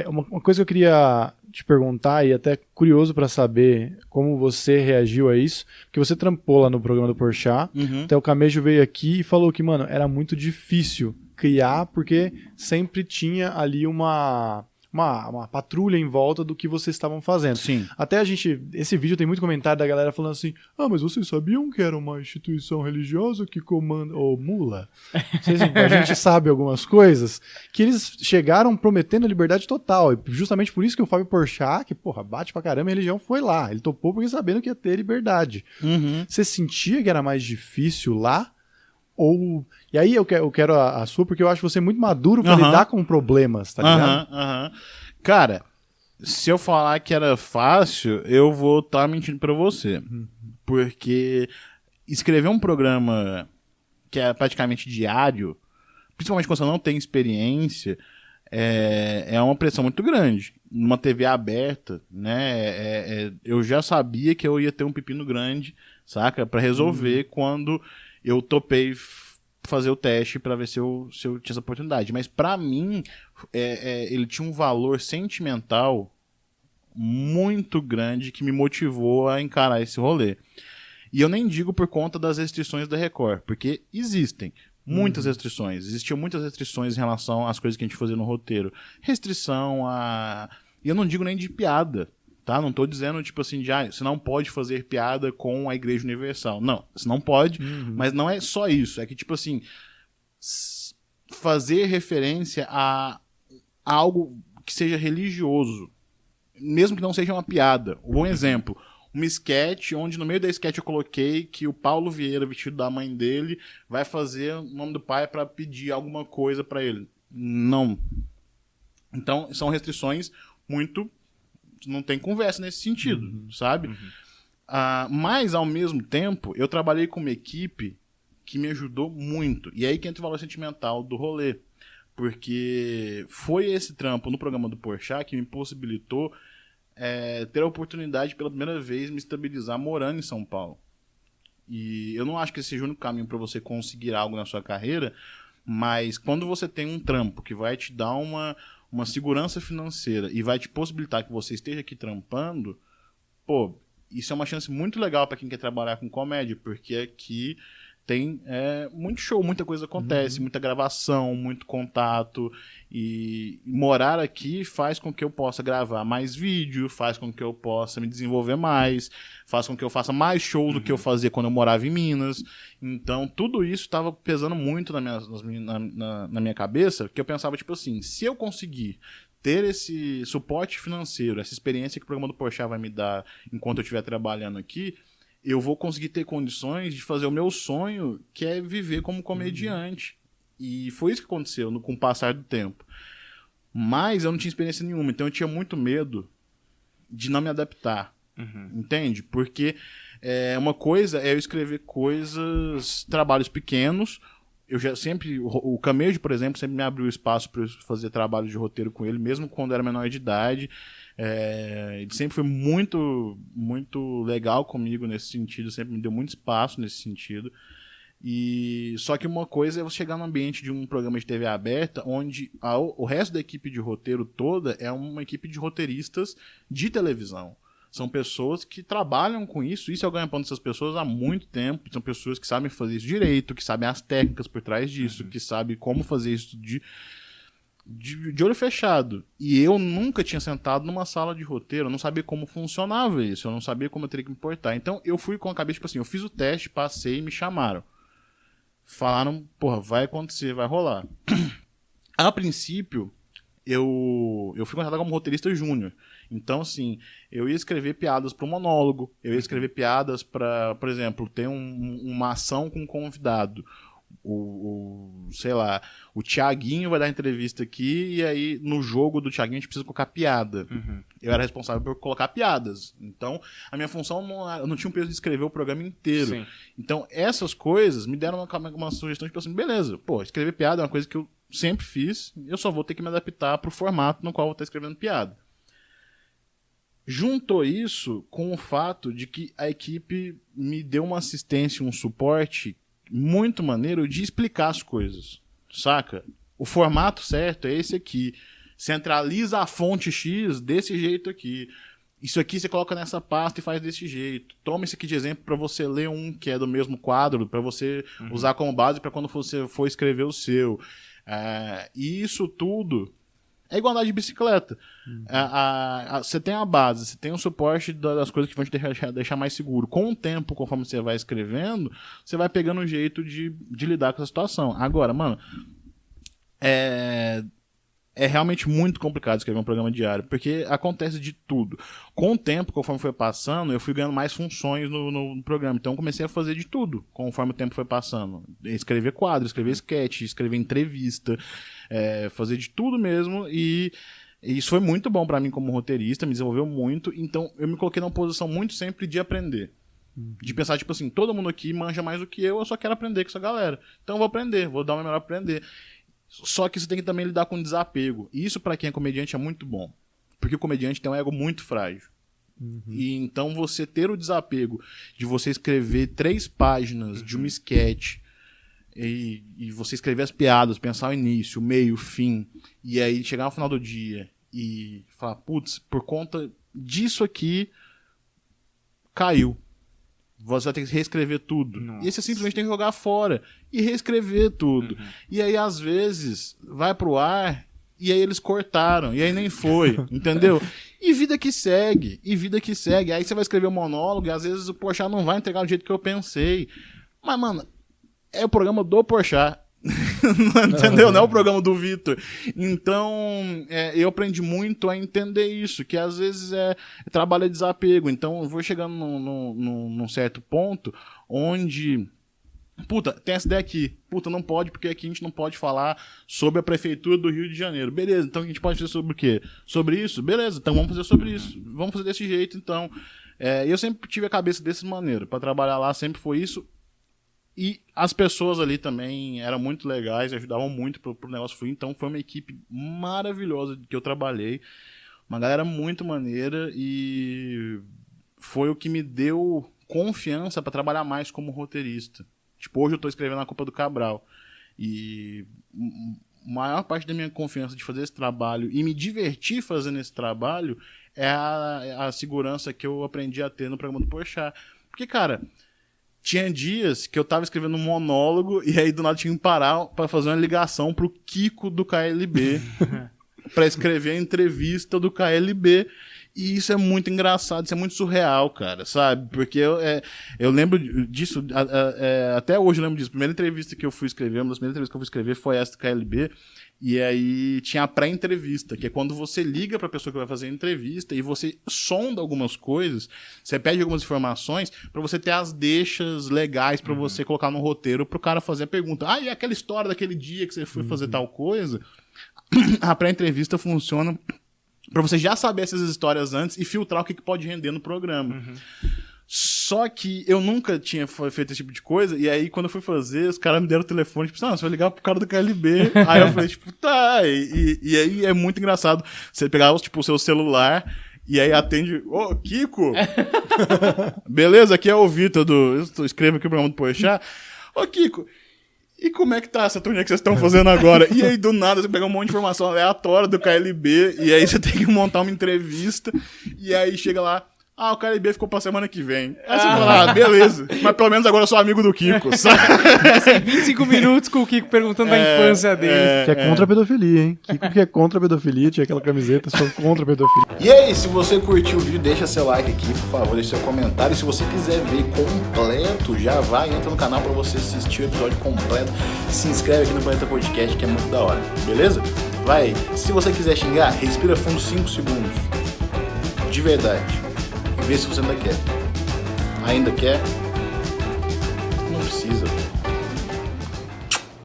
Uma coisa que eu queria te perguntar, e até curioso para saber como você reagiu a isso, porque você trampou lá no programa do Porchat, até o Camejo veio aqui e falou que, mano, era muito difícil criar, porque sempre tinha ali uma patrulha em volta do que vocês estavam fazendo. Sim. Até esse vídeo tem muito comentário da galera falando assim, mas vocês sabiam que era uma instituição religiosa que comanda... Ô, mula. A gente sabe algumas coisas que eles chegaram prometendo a liberdade total. E justamente por isso que o Fábio Porchat, que, porra, bate pra caramba, a religião foi lá. Ele topou porque sabendo que ia ter liberdade. Você sentia que era mais difícil lá? E aí eu quero a sua, porque eu acho você muito maduro pra lidar com problemas, tá ligado? Cara, se eu falar que era fácil, eu vou estar mentindo pra você. Porque escrever um programa que é praticamente diário, principalmente quando você não tem experiência, é uma pressão muito grande. Numa TV aberta, né? Eu já sabia que eu ia ter um pepino grande, saca? Pra resolver quando eu topei fazer o teste pra ver se eu tinha essa oportunidade. Mas pra mim, ele tinha um valor sentimental muito grande que me motivou a encarar esse rolê. E eu nem digo por conta das restrições da Record, porque existem muitas restrições. Existiam muitas restrições em relação às coisas que a gente fazia no roteiro. Restrição a... E eu não digo nem de piada, tá? Não tô dizendo, tipo assim, você não pode fazer piada com a Igreja Universal. Não, você não pode, mas não é só isso. É que, tipo assim, fazer referência a algo que seja religioso, mesmo que não seja uma piada. Um bom exemplo, uma sketch, onde no meio da sketch eu coloquei que o Paulo Vieira, vestido da mãe dele, vai fazer o nome do pai pra pedir alguma coisa pra ele. Não. Então, são restrições muito... Não tem conversa nesse sentido, sabe? Mas, ao mesmo tempo, eu trabalhei com uma equipe que me ajudou muito. E aí que entra o valor sentimental do rolê. Porque foi esse trampo no programa do Porchat que me possibilitou ter a oportunidade, pela primeira vez, me estabilizar morando em São Paulo. E eu não acho que esse seja o único caminho para você conseguir algo na sua carreira, mas quando você tem um trampo que vai te dar uma segurança financeira e vai te possibilitar que você esteja aqui trampando, pô, isso é uma chance muito legal para quem quer trabalhar com comédia, porque aqui tem muito show, muita coisa acontece, muita gravação, muito contato, e morar aqui faz com que eu possa gravar mais vídeo, faz com que eu possa me desenvolver mais, faz com que eu faça mais shows do que eu fazia quando eu morava em Minas. Então tudo isso estava pesando muito na minha cabeça, que eu pensava, tipo assim, se eu conseguir ter esse suporte financeiro, essa experiência que o programa do Porchat vai me dar enquanto eu estiver trabalhando aqui, eu vou conseguir ter condições de fazer o meu sonho, que é viver como comediante. E foi isso que aconteceu com o passar do tempo. Mas eu não tinha experiência nenhuma, então eu tinha muito medo de não me adaptar. Entende? Porque uma coisa é eu escrever coisas, trabalhos pequenos. Eu já sempre... O Camejo, por exemplo, sempre me abriu espaço para eu fazer trabalho de roteiro com ele, mesmo quando eu era menor de idade. Ele sempre foi muito, muito legal comigo nesse sentido, sempre me deu muito espaço nesse sentido. Só que uma coisa é você chegar no ambiente de um programa de TV aberta, onde o resto da equipe de roteiro toda é uma equipe de roteiristas de televisão. São pessoas que trabalham com isso é o ganha-pão dessas pessoas há muito tempo. São pessoas que sabem fazer isso direito, que sabem as técnicas por trás disso, que sabem como fazer isso de olho fechado. E eu nunca tinha sentado numa sala de roteiro, eu não sabia como funcionava isso, eu não sabia como eu teria que me portar. Então eu fui com a cabeça, tipo assim, eu fiz o teste, passei e me chamaram. Falaram, porra, vai acontecer, vai rolar. A princípio, eu fui contratado como roteirista júnior. Então, assim, eu ia escrever piadas para um monólogo, eu ia escrever piadas para, por exemplo, ter uma ação com um convidado. Sei lá, o Thiaguinho vai dar entrevista aqui e aí no jogo do Thiaguinho a gente precisa colocar piada. Eu era responsável por colocar piadas. Então, a minha função eu não tinha um peso de escrever o programa inteiro. Sim. Então, essas coisas me deram uma sugestão, tipo assim, beleza, pô, escrever piada é uma coisa que eu sempre fiz, eu só vou ter que me adaptar pro formato no qual eu vou estar escrevendo piada. Juntou isso com o fato de que a equipe me deu uma assistência, um suporte muito maneiro de explicar as coisas, saca? O formato certo é esse aqui. Centraliza a fonte X desse jeito aqui. Isso aqui você coloca nessa pasta e faz desse jeito. Toma isso aqui de exemplo para você ler um que é do mesmo quadro, para você usar como base para quando você for escrever o seu. E isso tudo é igual andar de bicicleta. Você tem a base, você tem o suporte das coisas que vão te deixar mais seguro. Com o tempo, conforme você vai escrevendo, você vai pegando um jeito de lidar com essa situação. Agora, mano, é realmente muito complicado escrever um programa diário, porque acontece de tudo. Com o tempo, conforme foi passando, eu fui ganhando mais funções no programa. Então eu comecei a fazer de tudo, conforme o tempo foi passando. Escrever quadro, escrever sketch, escrever entrevista, fazer de tudo mesmo. E isso foi muito bom pra mim como roteirista, me desenvolveu muito. Então eu me coloquei numa posição muito sempre de aprender. De pensar, tipo assim, todo mundo aqui manja mais do que eu só quero aprender com essa galera. Então eu vou aprender, vou dar o meu melhor pra aprender. Só que você tem que também lidar com desapego. E isso, pra quem é comediante, é muito bom. Porque o comediante tem um ego muito frágil. E então você ter o desapego de você escrever 3 páginas de uma sketch e você escrever as piadas, pensar o início, o meio, o fim, e aí chegar no final do dia e falar, putz, por conta disso aqui, caiu. Você vai ter que reescrever tudo. Nossa. E aí você simplesmente tem que jogar fora e reescrever tudo. E aí, às vezes, vai pro ar e aí eles cortaram. E aí nem foi, entendeu? E vida que segue. Aí você vai escrever um monólogo e às vezes o Porchat não vai entregar do jeito que eu pensei. Mas, mano, é o programa do Porchat. Entendeu? Não é o programa do Vitor. Então eu aprendi muito a entender isso, que às vezes trabalho é desapego. Então eu vou chegando num certo ponto onde, puta, tem essa ideia aqui, puta, não pode, porque aqui a gente não pode falar sobre a prefeitura do Rio de Janeiro. Beleza, então a gente pode fazer sobre o quê? Sobre isso? Beleza, então vamos fazer sobre isso. Vamos fazer desse jeito, então. Eu sempre tive a cabeça dessa maneira, pra trabalhar lá sempre foi isso. E as pessoas ali também eram muito legais, ajudavam muito pro negócio fluir. Então foi uma equipe maravilhosa que eu trabalhei. Uma galera muito maneira e foi o que me deu confiança para trabalhar mais como roteirista. Tipo, hoje eu tô escrevendo A Culpa do Cabral. E a maior parte da minha confiança de fazer esse trabalho e me divertir fazendo esse trabalho é a segurança que eu aprendi a ter no programa do Porchat. Porque, cara, tinha dias que eu tava escrevendo um monólogo e aí do nada tinha que parar pra fazer uma ligação pro Kiko do KLB pra escrever a entrevista do KLB. E isso é muito engraçado, isso é muito surreal, cara, sabe? Porque eu lembro disso, até hoje eu lembro disso. A primeira entrevista que eu fui escrever, uma das primeiras entrevistas que eu fui escrever foi essa do KLB. E aí tinha a pré-entrevista, que é quando você liga pra pessoa que vai fazer a entrevista e você sonda algumas coisas, você pede algumas informações pra você ter as deixas legais pra você colocar no roteiro pro cara fazer a pergunta. E aquela história daquele dia que você foi fazer tal coisa? A pré-entrevista funciona pra você já saber essas histórias antes e filtrar o que pode render no programa. Só que eu nunca tinha feito esse tipo de coisa, e aí quando eu fui fazer, os caras me deram o telefone, tipo, você vai ligar pro cara do KLB. Aí eu falei, tipo, tá. E aí é muito engraçado. Você pegar, tipo, o seu celular, e aí atende, ô, Kiko! Beleza, aqui é o Vitor eu escrevo aqui o programa do Porchat. Ô, Kiko, e como é que tá essa turnê que vocês estão fazendo agora? E aí, do nada, você pega um monte de informação aleatória do KLB, e aí você tem que montar uma entrevista, e aí chega lá, o KLB ficou pra semana que vem. Aí você fala, beleza, mas pelo menos agora eu sou amigo do Kiko, sabe? 25 minutos com o Kiko perguntando da infância dele. Que é contra a pedofilia, hein? Kiko que é contra a pedofilia, tinha aquela camiseta só contra a pedofilia. E aí, se você curtiu o vídeo, deixa seu like aqui, por favor, deixa seu comentário. E se você quiser ver completo, já vai, entra no canal pra você assistir o episódio completo. Se inscreve aqui no Planeta Podcast, que é muito da hora, beleza? Vai, se você quiser xingar, respira fundo 5 segundos. De verdade. Vê se você ainda quer. Ainda quer? Não precisa.